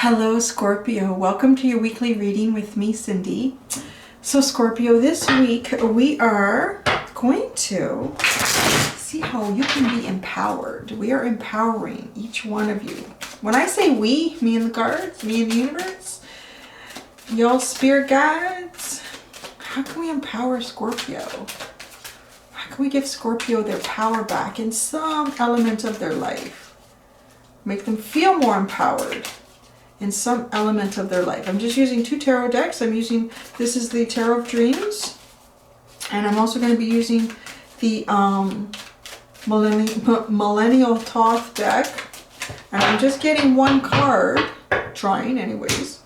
Hello Scorpio, welcome to your weekly reading with me, Cindy. So Scorpio, this week we are going to see how you can be empowered. We are empowering each one of you. When I say we, me and the cards, me and the universe, y'all spirit guides, how can we empower Scorpio? How can we give Scorpio their power back in some element of their life? Make them feel more empowered in some element of their life. I'm just using two tarot decks. This is the Tarot of Dreams, and I'm also going to be using the Millennial Thoth deck, and I'm just getting one card, trying anyways,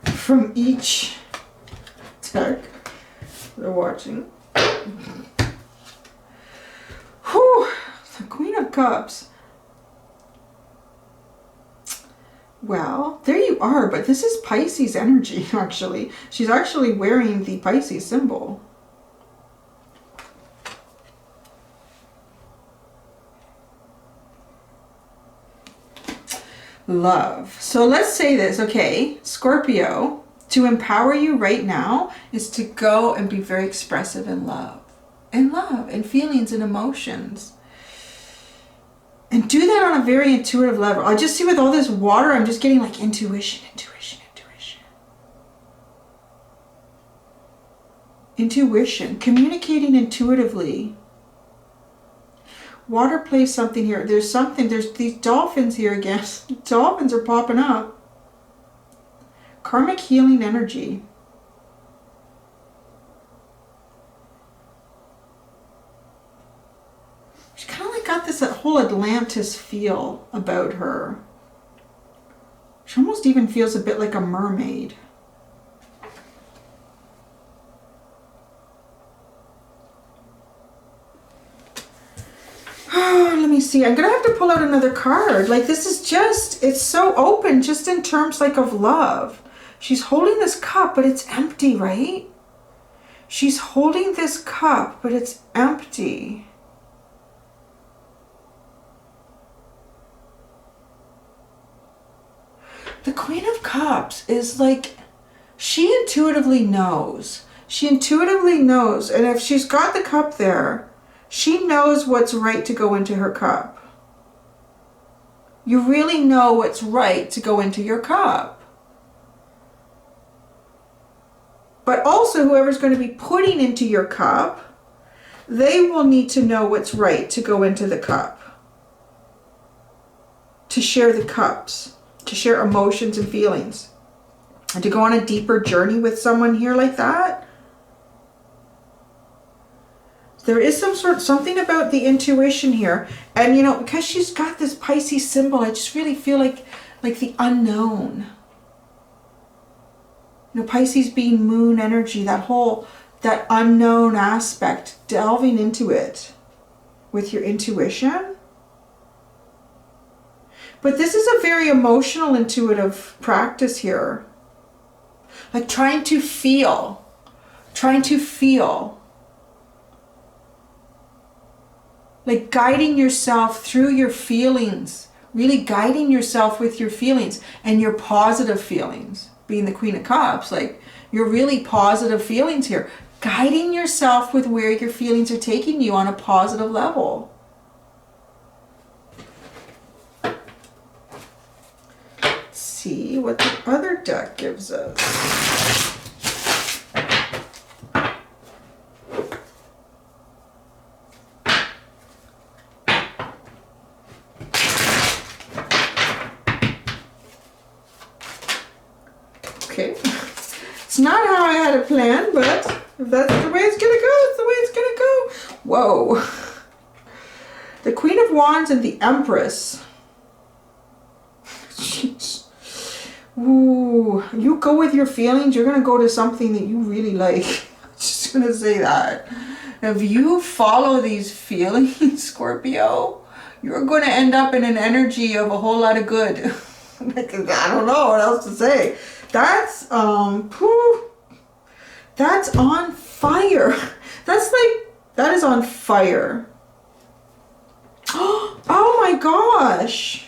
from each deck they're watching. Whew, the Queen of Cups. Well, there you are, but this is Pisces energy, actually. She's actually wearing the Pisces symbol. Love. So let's say this, okay? Scorpio, to empower you right now is to go and be very expressive in love. In love, and feelings and emotions. And do that on a very intuitive level. I just see with all this water, I'm just getting like intuition. Intuition, communicating intuitively. Water plays something here. There's these dolphins here again. Dolphins are popping up. Karmic healing energy. She kind of like got this whole Atlantis feel about her. She almost even feels a bit like a mermaid. Oh, let me see. I'm going to have to pull out another card. Like this is just, it's so open just in terms like of love. She's holding this cup, but it's empty, right? She's holding this cup, but it's empty. The Queen of Cups is like, she intuitively knows. She intuitively knows. And if she's got the cup there, she knows what's right to go into her cup. You really know what's right to go into your cup. But also whoever's going to be putting into your cup, they will need to know what's right to go into the cup. To share the cups. To share emotions and feelings, and to go on a deeper journey with someone here like that. There is something about the intuition here, and you know, because she's got this Pisces symbol, I just really feel like the unknown. You know, Pisces being moon energy, that unknown aspect, delving into it with your intuition. But this is a very emotional, intuitive practice here. Like trying to feel. Like guiding yourself through your feelings. Really guiding yourself with your feelings and your positive feelings. Being the Queen of Cups, like your really positive feelings here. Guiding yourself with where your feelings are taking you on a positive level. See what the other deck gives us. Okay, it's not how I had it planned, but if that's the way it's gonna go, it's the way it's gonna go. Whoa. The Queen of Wands and the Empress. Ooh, you go with your feelings, you're going to go to something that you really like. I'm just going to say that. If you follow these feelings, Scorpio, you're going to end up in an energy of a whole lot of good. I don't know what else to say. That's on fire. That is on fire. Oh my gosh.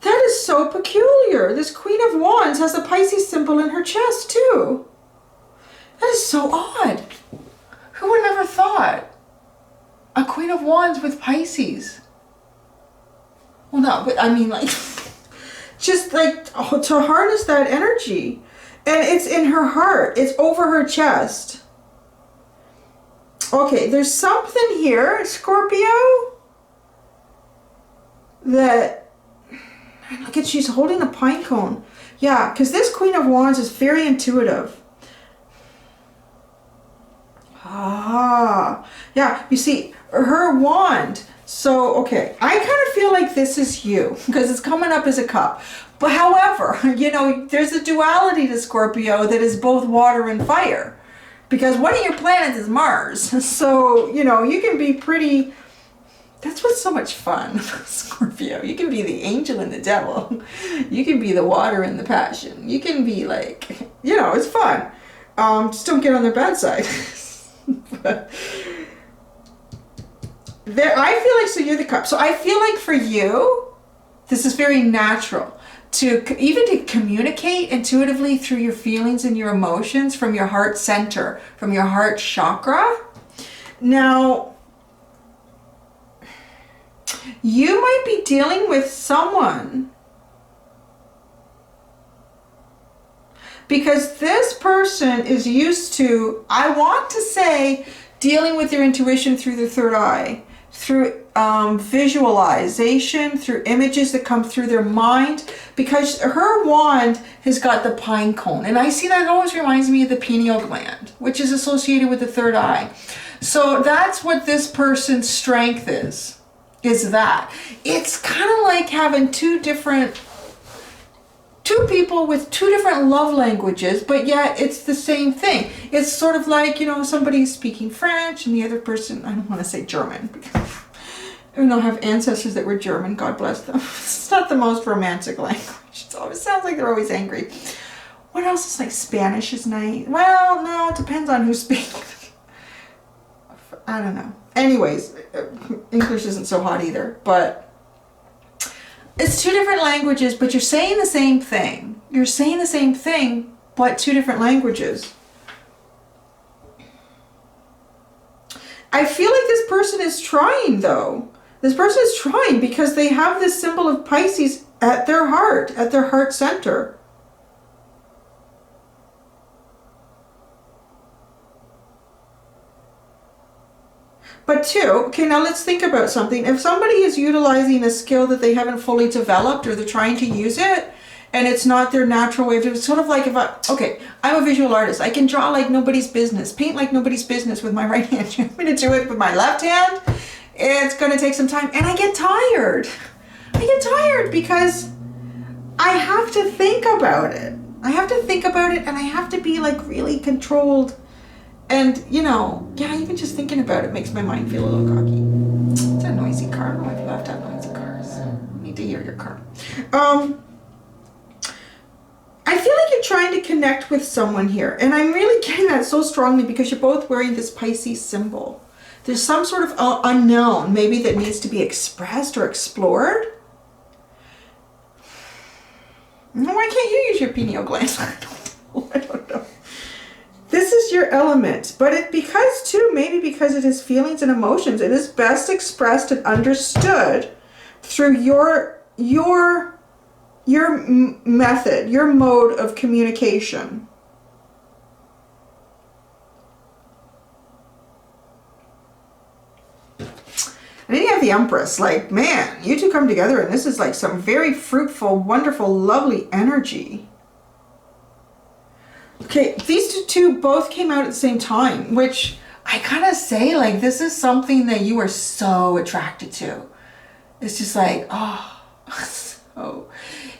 That is so peculiar. This Queen of Wands has a Pisces symbol in her chest too. That is so odd. Who would have ever thought? A Queen of Wands with Pisces. Well, no, but I mean, like, just like to harness that energy. And it's in her heart. It's over her chest. Okay, there's something here, Scorpio, that, look at, she's holding a pine cone. Yeah, because this Queen of Wands is very intuitive. Ah, yeah, you see, her wand. So, okay, I kind of feel like this is you because it's coming up as a cup. But however, you know, there's a duality to Scorpio that is both water and fire. Because one of your planets is Mars. So, you know, you can be pretty... That's what's so much fun, Scorpio. You can be the angel and the devil. You can be the water and the passion. You can be like, you know, it's fun. Just don't get on their bad side. But I feel like, so you're the cup. So I feel like for you, this is very natural. Even to communicate intuitively through your feelings and your emotions from your heart center, from your heart chakra. Now, you might be dealing with someone because this person is used to, I want to say, dealing with their intuition through the third eye, through visualization, through images that come through their mind, because her wand has got the pine cone. And I see that it always reminds me of the pineal gland, which is associated with the third eye. So that's what this person's strength is that. It's kind of like having two people with two different love languages, but yet it's the same thing. It's sort of like, you know, somebody's speaking French and the other person, I don't want to say German, because even though I have ancestors that were German, God bless them. It's not the most romantic language. It always sounds like they're always angry. What else is like Spanish is nice? Well, no, it depends on who speaks. I don't know. Anyways, English isn't so hot either, but it's two different languages, but you're saying the same thing. You're saying the same thing, but two different languages. I feel like this person is trying, though. This person is trying because they have this symbol of Pisces at their heart center. But two, okay, now let's think about something. If somebody is utilizing a skill that they haven't fully developed or they're trying to use it, and it's not their natural way of doing it, it's sort of like if I'm a visual artist. I can draw like nobody's business, paint like nobody's business with my right hand. You want me to do it with my left hand? It's going to take some time. And I get tired. I get tired because I have to think about it. I have to think about it and I have to be like really controlled. And, you know, yeah, even just thinking about it makes my mind feel a little cocky. It's a noisy car. I don't know if you have to have noisy cars. I need to hear your car. I feel like you're trying to connect with someone here. And I'm really getting that so strongly because you're both wearing this Pisces symbol. There's some sort of unknown maybe that needs to be expressed or explored. No, why can't you use your pineal gland? I don't know. This is your element, but maybe because it is feelings and emotions, it is best expressed and understood through your method, your mode of communication. And then you have the Empress, like, man, you two come together and this is like some very fruitful, wonderful, lovely energy. Okay, these two both came out at the same time, which I gotta say, like, this is something that you are so attracted to. It's just like, oh,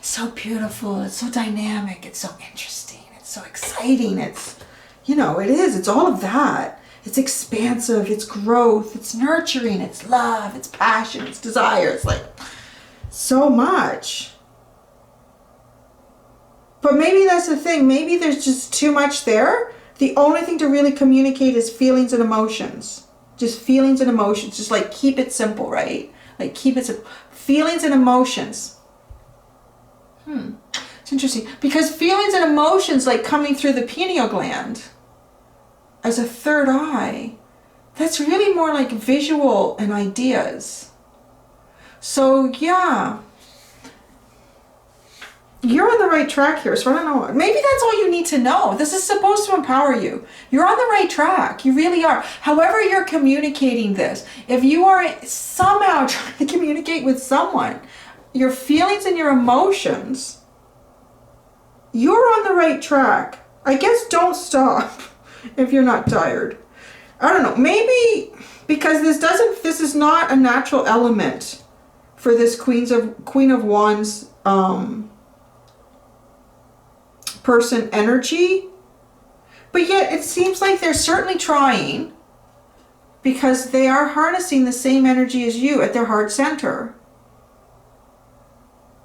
so beautiful. It's so dynamic. It's so interesting. It's so exciting. It's, you know, it is. It's all of that. It's expansive. It's growth. It's nurturing. It's love. It's passion. It's desire. It's like so much. But maybe that's the thing. Maybe there's just too much there. The only thing to really communicate is feelings and emotions. Just feelings and emotions. Just like keep it simple, right? Like keep it simple. Feelings and emotions. It's interesting because feelings and emotions like coming through the pineal gland as a third eye, that's really more like visual and ideas. So yeah, you're on the right track here. So I don't know, maybe that's all you need to know. This is supposed to empower you. You're on the right track. You really are. However you're communicating this, if you are somehow trying to communicate with someone, your feelings and your emotions, you're on the right track. I guess don't stop if you're not tired. I don't know, maybe because this is not a natural element for this Queen of Wands person energy, but yet it seems like they're certainly trying because they are harnessing the same energy as you at their heart center.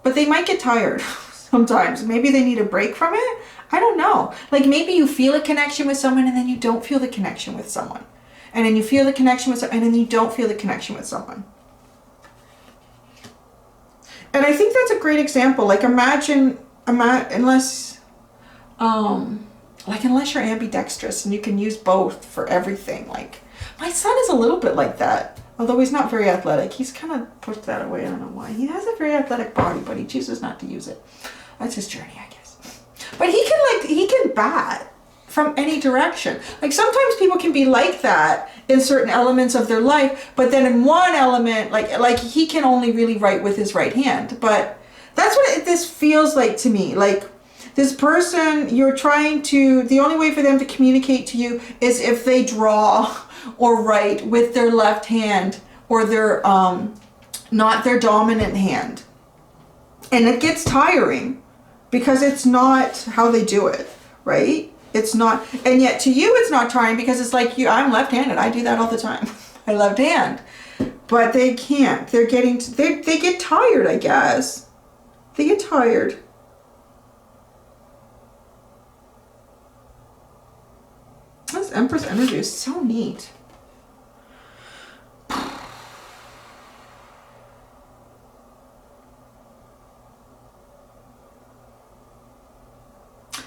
But they might get tired sometimes. Maybe they need a break from it. I don't know. Like maybe you feel a connection with someone and then you don't feel the connection with someone. And then you feel the connection with someone and then you don't feel the connection with someone. And I think that's a great example. Like imagine unless you're ambidextrous and you can use both for everything. Like my son is a little bit like that. Although he's not very athletic. He's kind of pushed that away. I don't know why. He has a very athletic body, but he chooses not to use it. That's his journey, I guess. But he can bat from any direction. Like sometimes people can be like that in certain elements of their life, but then in one element, like he can only really write with his right hand. But that's what this feels like to me. Like this person, you're trying to, the only way for them to communicate to you is if they draw or write with their left hand or their not their dominant hand. And it gets tiring because it's not how they do it, right? It's not, and yet to you it's not tiring because it's like I'm left-handed. I do that all the time. I left hand. But they can't. They're getting they get tired, I guess. They get tired. This Empress energy is so neat.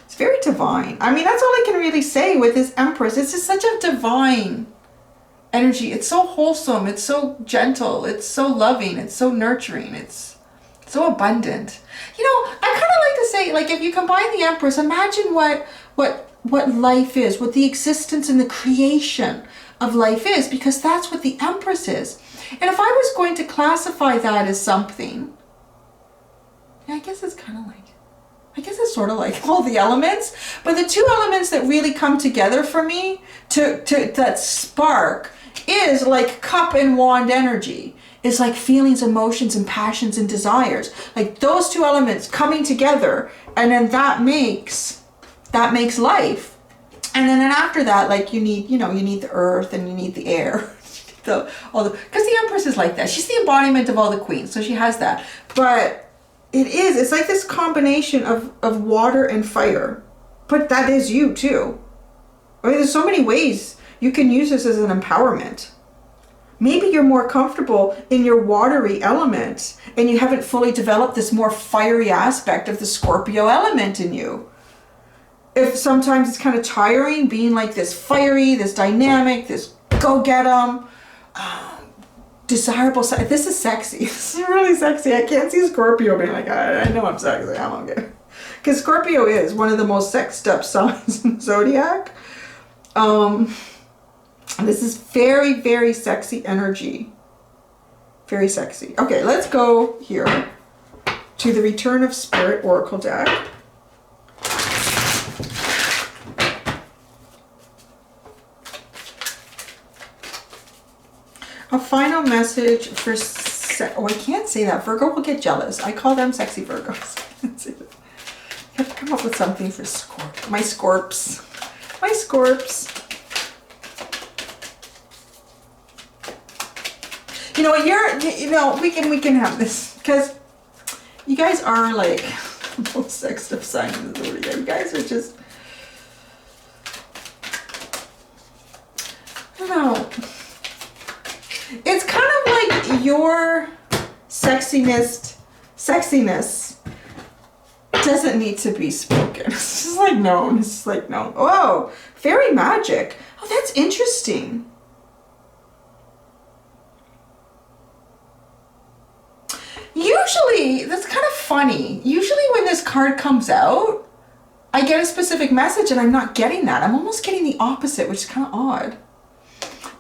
It's very divine. I mean, that's all I can really say with this Empress. It's just such a divine energy. It's so wholesome. It's so gentle. It's so loving. It's so nurturing. It's so abundant. You know, I kind of like to say, like, if you combine the Empress, imagine what life is, what the existence and the creation of life is, because that's what the Empress is. And if I was going to classify that as something, yeah, I guess it's sort of like all the elements, but the two elements that really come together for me to that spark is like cup and wand energy. It's like feelings, emotions, and passions and desires. Like those two elements coming together, and then that makes life. And then after that, like you need the earth and you need the air. Because the Empress is like that. She's the embodiment of all the queens, so she has that. But it's like this combination of water and fire. But that is you too. I mean, there's so many ways you can use this as an empowerment. Maybe you're more comfortable in your watery element and you haven't fully developed this more fiery aspect of the Scorpio element in you. If sometimes it's kind of tiring being like this fiery, this dynamic, this go get 'em, desirable. This is sexy. This is really sexy. I can't see Scorpio being like, I know I'm sexy. I'm okay. Because Scorpio is one of the most sexed up signs in the zodiac. This is very, very sexy energy. Very sexy. Okay, let's go here to the Return of Spirit Oracle deck. A final message for... I can't say that. Virgo will get jealous. I call them sexy Virgos. I can't say that. I have to come up with something for my Scorps. My Scorps. You know what, we can have this, because you guys are like the most sexed up sign in the zodiac. You guys are just, I don't know. It's kind of like your sexiness doesn't need to be spoken. It's just like known. It's just like known. Oh, fairy magic. Oh, that's interesting. Usually, that's kind of funny. Usually when this card comes out, I get a specific message and I'm not getting that. I'm almost getting the opposite, which is kind of odd.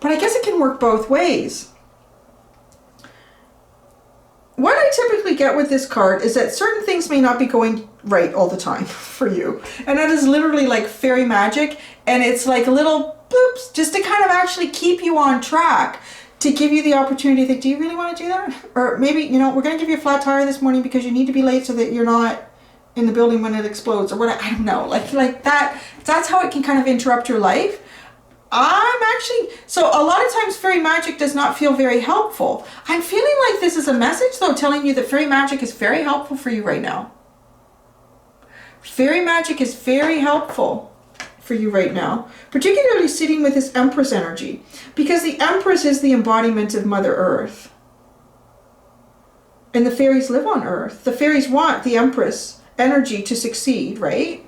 But I guess it can work both ways. What I typically get with this card is that certain things may not be going right all the time for you. And that is literally like fairy magic. And it's like little bloops just to kind of actually keep you on track. To give you the opportunity to think, do you really want to do that? Or maybe, you know, we're going to give you a flat tire this morning because you need to be late so that you're not in the building when it explodes or what. I don't know. Like that. That's how it can kind of interrupt your life. So a lot of times fairy magic does not feel very helpful. I'm feeling like this is a message though telling you that fairy magic is very helpful for you right now. Fairy magic is very helpful for you right now, particularly sitting with this Empress energy, because the Empress is the embodiment of Mother Earth. And the fairies live on Earth. The fairies want the Empress energy to succeed, right?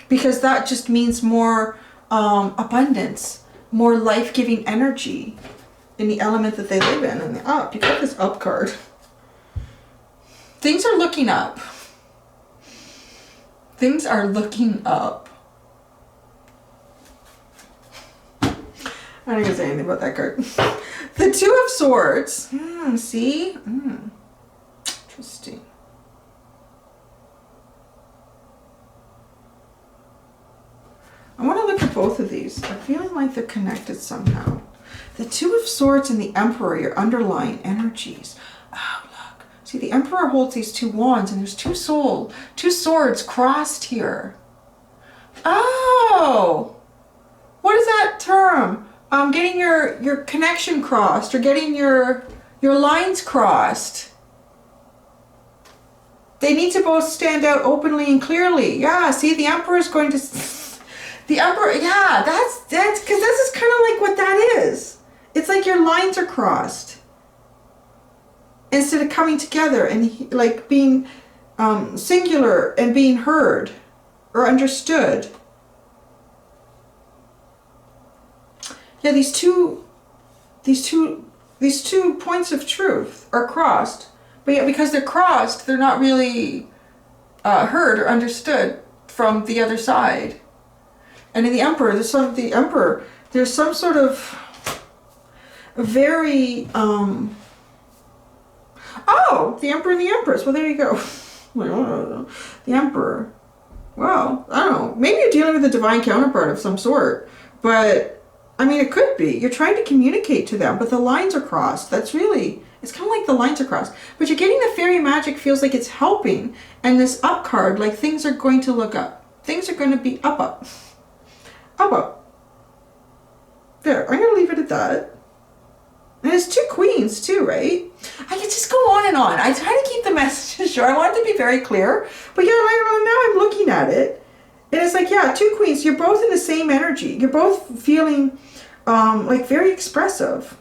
Because that just means more abundance, more life-giving energy in the element that they live in. And the up, you got this up card. Things are looking up. Things are looking up. I'm not going to say anything about that card. The Two of Swords. See? Interesting. I want to look at both of these. I'm feeling like they're connected somehow. The Two of Swords and the Emperor, your underlying energies. Oh, look. See, the Emperor holds these two wands and there's two swords crossed here. Oh! What is that term? Getting your connection crossed or getting your lines crossed. They need to both stand out openly and clearly. Yeah, see, the Emperor is going to... The Emperor, yeah, that's because this is kind of like what that is. It's like your lines are crossed. Instead of coming together and like being singular and being heard or understood. Yeah, these two points of truth are crossed. But yet because they're crossed, they're not really heard or understood from the other side. And in the Emperor, there's some sort of very oh, the Emperor and the Empress. Well, there you go. The Emperor. Well, I don't know. Maybe you're dealing with a divine counterpart of some sort. But, I mean, it could be. You're trying to communicate to them, but the lines are crossed. That's really, it's kind of like the lines are crossed. But you're getting the fairy magic feels like it's helping. And this up card, like things are going to look up. Things are going to be up, up. Up, up. There, I'm going to leave it at that. And it's two queens too, right? I could just go on and on. I try to keep the messages short. I want it to be very clear. But yeah, like now I'm looking at it. And it's like, yeah, two queens. You're both in the same energy. You're both feeling like very expressive.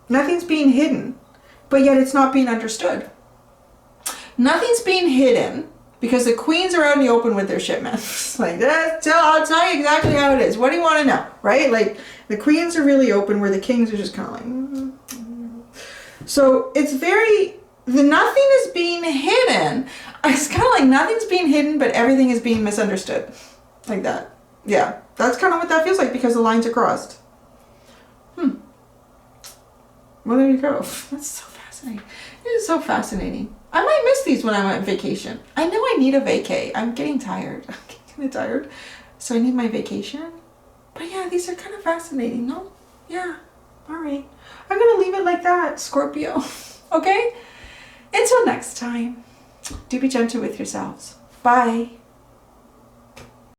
Nothing's being hidden. But yet it's not being understood. Nothing's being hidden. Because the queens are out in the open with their shit, man. Like, I'll tell you exactly how it is. What do you want to know, right? Like, the queens are really open where the kings are just kind of like... So, it's very... nothing is being hidden. It's kind of like nothing's being hidden, but everything is being misunderstood. Like that. Yeah, that's kind of what that feels like because the lines are crossed. Well, there you go. That's so fascinating. It is so fascinating. I might miss these when I'm on vacation. I know I need a vacay. I'm getting tired. I'm getting kind of tired. So I need my vacation. But yeah, these are kind of fascinating, no? Yeah. All right. I'm going to leave it like that, Scorpio. Okay? Until next time, do be gentle with yourselves. Bye.